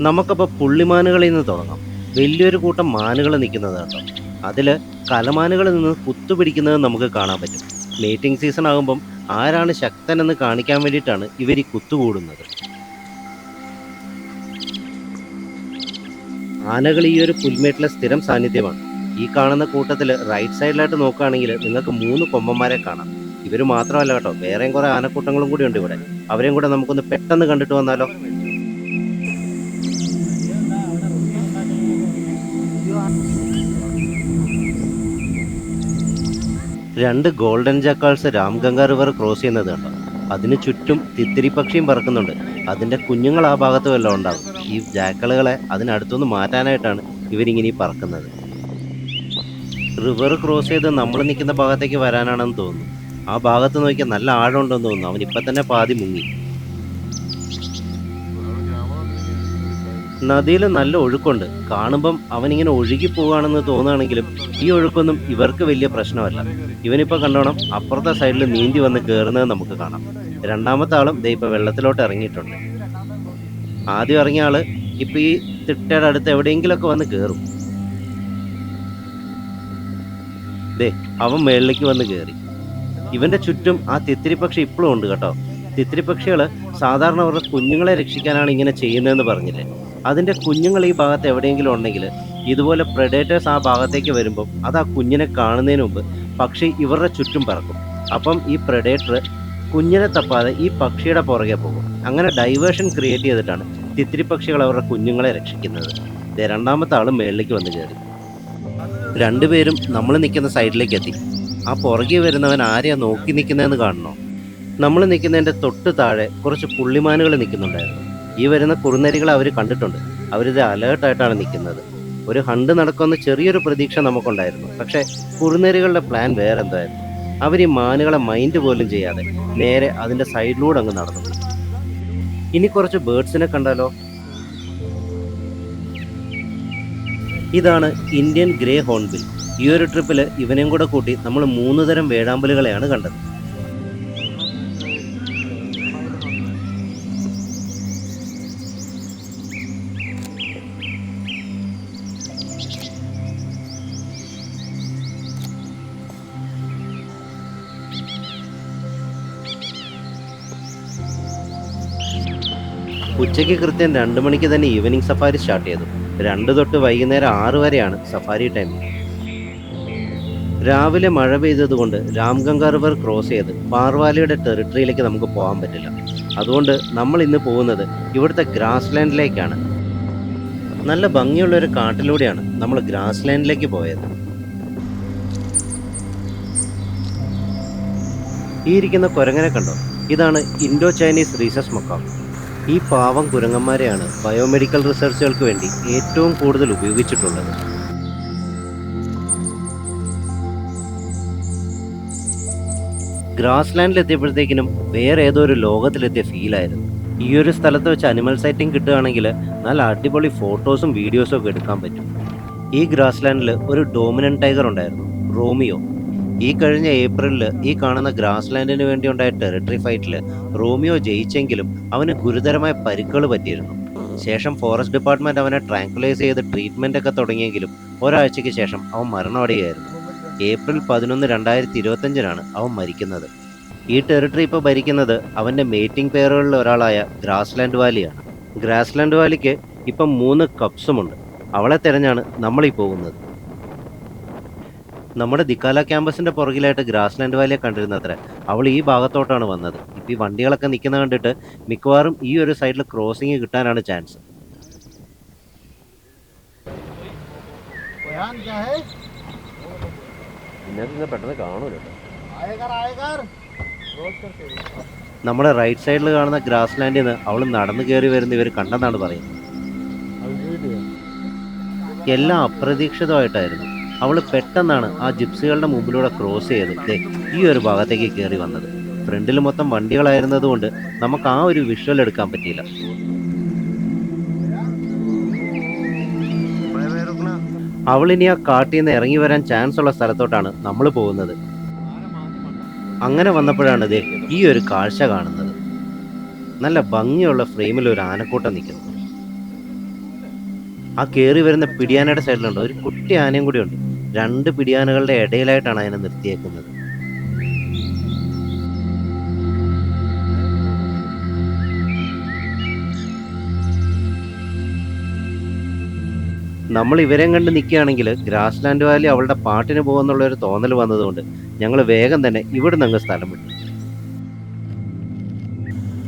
നമുക്കപ്പോൾ പുള്ളിമാനുകളിൽ നിന്ന് തുടങ്ങാം. വലിയൊരു കൂട്ടം മാനുകൾ നിൽക്കുന്നത് കേട്ടോ. അതിൽ കലമാനുകളിൽ നിന്ന് കുത്തുപിടിക്കുന്നത് നമുക്ക് കാണാൻ പറ്റും. മേറ്റിംഗ് സീസൺ ആകുമ്പം ആരാണ് ശക്തനെന്ന് കാണിക്കാൻ വേണ്ടിയിട്ടാണ് ഇവർ ഈ കുത്തുകൂടുന്നത്. ആനകൾ ഈ ഒരു പുൽമേട്ടിലെ സ്ഥിരം സാന്നിധ്യമാണ്. ഈ കാണുന്ന കൂട്ടത്തിൽ റൈറ്റ് സൈഡിലായിട്ട് നോക്കുകയാണെങ്കിൽ നിങ്ങൾക്ക് 3 കൊമ്പന്മാരെ കാണാം. ഇവർ മാത്രമല്ല കേട്ടോ, വേറെയും കുറേ ആനക്കൂട്ടങ്ങളും കൂടി ഉണ്ട് ഇവിടെ. അവരെയും കൂടെ നമുക്കൊന്ന് പെട്ടെന്ന് കണ്ടിട്ട് വന്നാലോ? രണ്ട് ഗോൾഡൻ ജാക്കാൾസ് രാംഗംഗ റിവർ ക്രോസ് ചെയ്യുന്നത് കണ്ടോ? അതിന് ചുറ്റും തിത്തിരി പക്ഷിയും പറക്കുന്നുണ്ട്. അതിൻ്റെ കുഞ്ഞുങ്ങൾ ആ ഭാഗത്ത് വല്ലതും ഉണ്ടാകും. ഈ ജാക്കളുകളെ അതിനടുത്തുനിന്ന് മാറ്റാനായിട്ടാണ് ഇവരിങ്ങനെ പറക്കുന്നത്. റിവർ ക്രോസ് ചെയ്ത് നമ്മൾ നിൽക്കുന്ന ഭാഗത്തേക്ക് വരാനാണെന്ന് തോന്നുന്നു. ആ ഭാഗത്ത് നോക്കിയാൽ നല്ല ആഴമുണ്ടെന്ന് തോന്നുന്നു. അവൻ ഇപ്പം തന്നെ പാതി മുങ്ങി. നദിയിൽ നല്ല ഒഴുക്കുണ്ട്. കാണുമ്പം അവനിങ്ങനെ ഒഴുകി പോവുകയാണെന്ന് തോന്നുകയാണെങ്കിലും ഈ ഒഴുക്കൊന്നും ഇവർക്ക് വലിയ പ്രശ്നമല്ല. ഇവനിപ്പോൾ കണ്ടോണം അപ്പുറത്തെ സൈഡിൽ നീന്തി വന്ന് കയറുന്നത് നമുക്ക് കാണാം. രണ്ടാമത്തെ ആളും ദേ ഇപ്പോൾ വെള്ളത്തിലോട്ട് ഇറങ്ങിയിട്ടുണ്ട്. ആദ്യം ഇറങ്ങിയ ആള് ഇപ്പം ഈ തിട്ടയുടെ അടുത്ത് എവിടെയെങ്കിലുമൊക്കെ വന്ന് കയറും. ദേ അവൻ മേളിലേക്ക് വന്ന് കയറി. ഇവൻ്റെ ചുറ്റും ആ തിത്തിരി പക്ഷി ഇപ്പോഴും ഉണ്ട് കേട്ടോ. തിത്തിരി പക്ഷികൾ സാധാരണ അവരുടെ കുഞ്ഞുങ്ങളെ രക്ഷിക്കാനാണ് ഇങ്ങനെ ചെയ്യുന്നതെന്ന് പറഞ്ഞില്ലേ? അതിൻ്റെ കുഞ്ഞുങ്ങൾ ഈ ഭാഗത്ത് എവിടെയെങ്കിലും ഉണ്ടെങ്കിൽ ഇതുപോലെ പ്രെഡേറ്റേഴ്സ് ആ ഭാഗത്തേക്ക് വരുമ്പം അത് ആ കുഞ്ഞിനെ കാണുന്നതിന് മുമ്പ് പക്ഷി ഇവരുടെ ചുറ്റും പറക്കും. അപ്പം ഈ പ്രെഡേറ്റർ കുഞ്ഞിനെ തപ്പാതെ ഈ പക്ഷിയുടെ പുറകെ പോകും. അങ്ങനെ ഡൈവേർഷൻ ക്രിയേറ്റ് ചെയ്തിട്ടാണ് തിത്തിരി പക്ഷികൾ അവരുടെ കുഞ്ഞുങ്ങളെ രക്ഷിക്കുന്നത്. രണ്ടാമത്തെ ആൾ മേളിലേക്ക് വന്ന് കയറി. രണ്ടുപേരും നമ്മൾ നിൽക്കുന്ന സൈഡിലേക്ക് എത്തി. ആ പുറകെ വരുന്നവൻ ആരെയാ നോക്കി നിൽക്കുന്നതെന്ന് കാണണോ? നമ്മൾ നിൽക്കുന്നതിൻ്റെ തൊട്ട് താഴെ കുറച്ച് പുള്ളിമാനുകൾ നിൽക്കുന്നുണ്ടായിരുന്നു. ഈ വരുന്ന കുറുനരികളെ അവർ കണ്ടിട്ടുണ്ട്. അവരിത് അലേർട്ടായിട്ടാണ് നിൽക്കുന്നത്. ഒരു ഹണ്ട് നടക്കുമെന്ന് ചെറിയൊരു പ്രതീക്ഷ നമുക്കുണ്ടായിരുന്നു. പക്ഷേ കുറുനരികളുടെ പ്ലാൻ വേറെ എന്തായിരുന്നു. അവർ ഈ മാനുകളെ മൈൻഡ് പോലും ചെയ്യാതെ നേരെ അതിൻ്റെ സൈഡിലൂടെ അങ്ങ് നടന്നു. ഇനി കുറച്ച് ബേർഡ്സിനെ കണ്ടാലോ? ഇതാണ് ഇന്ത്യൻ ഗ്രേ ഹോൺബിൽ. ഈ ഒരു ട്രിപ്പിൽ ഇവനെയും കൂടെ കൂട്ടി നമ്മൾ 3 തരം വേഴാമ്പലുകളെയാണ് കണ്ടത്. ഉച്ചയ്ക്ക് കൃത്യം 2 മണിക്ക് തന്നെ ഈവനിങ് സഫാരി സ്റ്റാർട്ട് ചെയ്തു. 2 തൊട്ട് വൈകുന്നേരം 6 വരെയാണ് സഫാരി ടൈം. രാവിലെ മഴ പെയ്തതുകൊണ്ട് രാംഗംഗ റിവർ ക്രോസ് ചെയ്ത് പാർവാലിയുടെ ടെറിട്ടറിയിലേക്ക് നമുക്ക് പോകാൻ പറ്റില്ല. അതുകൊണ്ട് നമ്മൾ ഇന്ന് പോകുന്നത് ഇവിടുത്തെ ഗ്രാസ് ലാൻഡിലേക്കാണ്. നല്ല ഭംഗിയുള്ളൊരു കാട്ടിലൂടെയാണ് നമ്മൾ ഗ്രാസ് ലാൻഡിലേക്ക് പോയത്. ഈ ഇരിക്കുന്ന കുരങ്ങനെ കണ്ടോ? ഇതാണ് ഇൻഡോ ചൈനീസ് റീസസ് മക്കാവ്. ഈ പാവം കുരങ്ങന്മാരെയാണ് ബയോമെഡിക്കൽ റിസർച്ചുകൾക്ക് വേണ്ടി ഏറ്റവും കൂടുതൽ ഉപയോഗിച്ചിട്ടുള്ളത്. ഗ്രാസ് ലാൻഡിലെത്തിയപ്പോഴത്തേക്കിനും വേറെ ഏതോ ഒരു ലോകത്തിലെത്തിയ ഫീലായിരുന്നു. ഈ ഒരു സ്ഥലത്ത് വെച്ച് അനിമൽ സൈറ്റിംഗ് കിട്ടുകയാണെങ്കിൽ നല്ല അടിപൊളി ഫോട്ടോസും വീഡിയോസും ഒക്കെ എടുക്കാൻ പറ്റും. ഈ ഗ്രാസ് ലാൻഡിൽ ഒരു ഡോമിനന്റ് ടൈഗർ ഉണ്ടായിരുന്നു, റോമിയോ. ഈ കഴിഞ്ഞ ഏപ്രിലിൽ ഈ കാണുന്ന ഗ്രാസ് ലാൻഡിന് വേണ്ടി ഉണ്ടായ ടെറിട്ടറി ഫൈറ്റിൽ റോമിയോ ജയിച്ചെങ്കിലും അവന് ഗുരുതരമായ പരിക്കുകൾ പറ്റിയിരുന്നു. ശേഷം ഫോറസ്റ്റ് ഡിപ്പാർട്ട്മെൻറ്റ് അവനെ ട്രാങ്കുലൈസ് ചെയ്ത് ട്രീറ്റ്മെൻ്റ് ഒക്കെ തുടങ്ങിയെങ്കിലും ഒരാഴ്ചയ്ക്ക് ശേഷം അവൻ മരണമടയുകയായിരുന്നു. ഏപ്രിൽ 11, 2025 അവൻ മരിക്കുന്നത്. ഈ ടെറിട്ടറി ഇപ്പോൾ ഭരിക്കുന്നത് അവൻ്റെ മേറ്റിംഗ് പെയറുകളിൽ ഒരാളായ ഗ്രാസ്ലാൻഡ് വാലിയാണ്. ഗ്രാസ്ലാൻഡ് വാലിക്ക് ഇപ്പം 3 കപ്സുമുണ്ട്. അവളെ തിരഞ്ഞാണ് നമ്മളീ പോകുന്നത്. നമ്മുടെ ദിക്കാല ക്യാമ്പസിന്റെ പുറകിലായിട്ട് ഗ്രാസ് ലാൻഡ് വാലിയെ കണ്ടിരുന്നത്ര. അവൾ ഈ ഭാഗത്തോട്ടാണ് വന്നത്. ഇപ്പൊ ഈ വണ്ടികളൊക്കെ നിൽക്കുന്ന കണ്ടിട്ട് മിക്കവാറും ഈ ഒരു സൈഡിൽ ക്രോസിംഗ് കിട്ടാനാണ് ചാൻസ്. പെട്ടെന്ന് കാണൂല്ലോ. നമ്മുടെ റൈറ്റ് സൈഡിൽ കാണുന്ന ഗ്രാസ് ലാൻഡിൽ നിന്ന് അവൾ നടന്നു കയറി വരുന്ന ഇവർ കണ്ടെന്നാണ് പറയുന്നത്. എല്ലാം അപ്രതീക്ഷിതമായിട്ടായിരുന്നു. അവൾ പെട്ടെന്നാണ് ആ ജിപ്സികളുടെ മുമ്പിലൂടെ ക്രോസ് ചെയ്ത് ഈ ഒരു ഭാഗത്തേക്ക് കയറി വന്നത്. ഫ്രണ്ടിൽ മൊത്തം വണ്ടികളായിരുന്നത് കൊണ്ട് നമുക്ക് ആ ഒരു വിഷ്വൽ എടുക്കാൻ പറ്റിയില്ല. അവളിനി ആ കാട്ടിൽ നിന്ന് ഇറങ്ങി വരാൻ ചാൻസ് ഉള്ള സ്ഥലത്തോട്ടാണ് നമ്മൾ പോകുന്നത്. അങ്ങനെ വന്നപ്പോഴാണ് ഈ ഒരു കാഴ്ച കാണുന്നത്. നല്ല ഭംഗിയുള്ള ഫ്രെയിമിൽ ഒരു ആനക്കൂട്ടം നിൽക്കുന്നു. ആ കയറി വരുന്ന പിടിയാനയുടെ സൈഡിലുണ്ട് ഒരു കുട്ടി ആനയും കൂടി ഉണ്ട്. 2 പിടിയാനകളുടെ ഇടയിലായിട്ടാണ് അതിനെ നിർത്തിയേക്കുന്നത്. നമ്മൾ ഇവരെയും കണ്ട് നിൽക്കുകയാണെങ്കിൽ ഗ്രാസ് ലാൻഡ് വാലി അവളുടെ പാട്ടിന് പോകുന്നുള്ള ഒരു തോന്നൽ വന്നതുകൊണ്ട് ഞങ്ങൾ വേഗം തന്നെ ഇവിടുന്ന് അങ്ങ് സ്ഥലം വിട്ടു.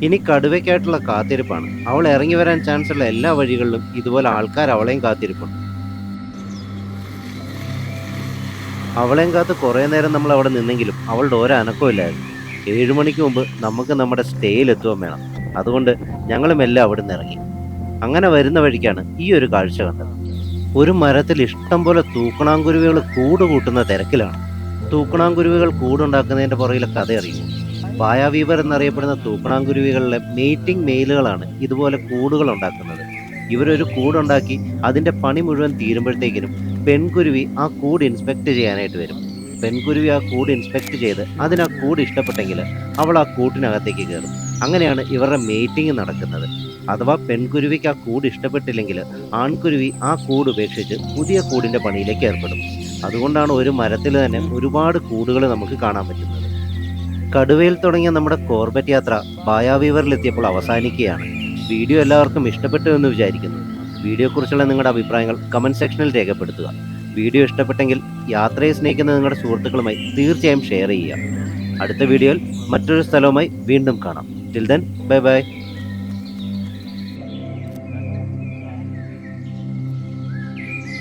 ഇനി കടുവയ്ക്കായിട്ടുള്ള കാത്തിരിപ്പാണ്. അവൾ ഇറങ്ങി വരാൻ ചാൻസ് ഉള്ള എല്ലാ വഴികളിലും ഇതുപോലെ ആൾക്കാർ അവളെയും കാത്തിരിപ്പുണ്ട്. അവളെയും കാത്ത് കുറേ നേരം നമ്മൾ അവിടെ നിന്നെങ്കിലും അവളുടെ ഒരനക്കവും ഇല്ലായിരുന്നു. 7 മണിക്ക് മുമ്പ് നമുക്ക് നമ്മുടെ സ്റ്റേയിലെത്തുകയും വേണം. അതുകൊണ്ട് ഞങ്ങളും എല്ലാം അവിടെ നിന്ന് ഇറങ്ങി. അങ്ങനെ വരുന്ന വഴിക്കാണ് ഈ ഒരു കാഴ്ച കണ്ടത്. ഒരു മരത്തിൽ ഇഷ്ടം പോലെ തൂക്കണാങ്കുരുവികൾ കൂട് കൂട്ടുന്ന തിരക്കിലാണ്. തൂക്കണാങ്കുരുവികൾ കൂടുണ്ടാക്കുന്നതിൻ്റെ പുറകിലെ കഥ അറിയുന്നു. പായാവീവർ എന്നറിയപ്പെടുന്ന തൂക്കണാങ്കുരുവികളിലെ മീറ്റിംഗ് മെയിലുകളാണ് ഇതുപോലെ കൂടുകൾ ഉണ്ടാക്കുന്നത്. ഇവരൊരു കൂടുണ്ടാക്കി അതിൻ്റെ പണി മുഴുവൻ തീരുമ്പോഴത്തേക്കിനും പെൺകുരുവി ആ കൂട് ഇൻസ്പെക്ട് ചെയ്യാനായിട്ട് വരും. പെൺകുരുവി ആ കൂട് ഇൻസ്പെക്ട് ചെയ്ത് അതിന് ആ കൂട് ഇഷ്ടപ്പെട്ടെങ്കിൽ അവൾ ആ കൂട്ടിനകത്തേക്ക് കയറും. അങ്ങനെയാണ് ഇവരുടെ മീറ്റിംഗ് നടക്കുന്നത്. അഥവാ പെൺകുരുവിക്ക് ആ കൂട് ഇഷ്ടപ്പെട്ടില്ലെങ്കിൽ ആൺകുരുവി ആ കൂട് ഉപേക്ഷിച്ച് പുതിയ കൂടിൻ്റെ പണിയിലേക്ക് ഏർപ്പെടും. അതുകൊണ്ടാണ് ഒരു മരത്തിൽ തന്നെ ഒരുപാട് കൂടുകൾ നമുക്ക് കാണാൻ പറ്റുന്നത്. കടുവയിൽ തുടങ്ങിയ നമ്മുടെ കോർബറ്റ് യാത്ര പായാവീവറിലെത്തിയപ്പോൾ അവസാനിക്കുകയാണ്. വീഡിയോ എല്ലാവർക്കും ഇഷ്ടപ്പെട്ടു എന്ന് വിചാരിക്കുന്നു. വീഡിയോയെക്കുറിച്ചുള്ള നിങ്ങളുടെ അഭിപ്രായങ്ങൾ കമൻറ്റ് സെക്ഷനിൽ രേഖപ്പെടുത്തുക. വീഡിയോ ഇഷ്ടപ്പെട്ടെങ്കിൽ യാത്രയെ സ്നേഹിക്കുന്ന നിങ്ങളുടെ സുഹൃത്തുക്കളുമായി തീർച്ചയായും ഷെയർ ചെയ്യുക. അടുത്ത വീഡിയോയിൽ മറ്റൊരു സ്ഥലവുമായി വീണ്ടും കാണാം. Till then bye bye.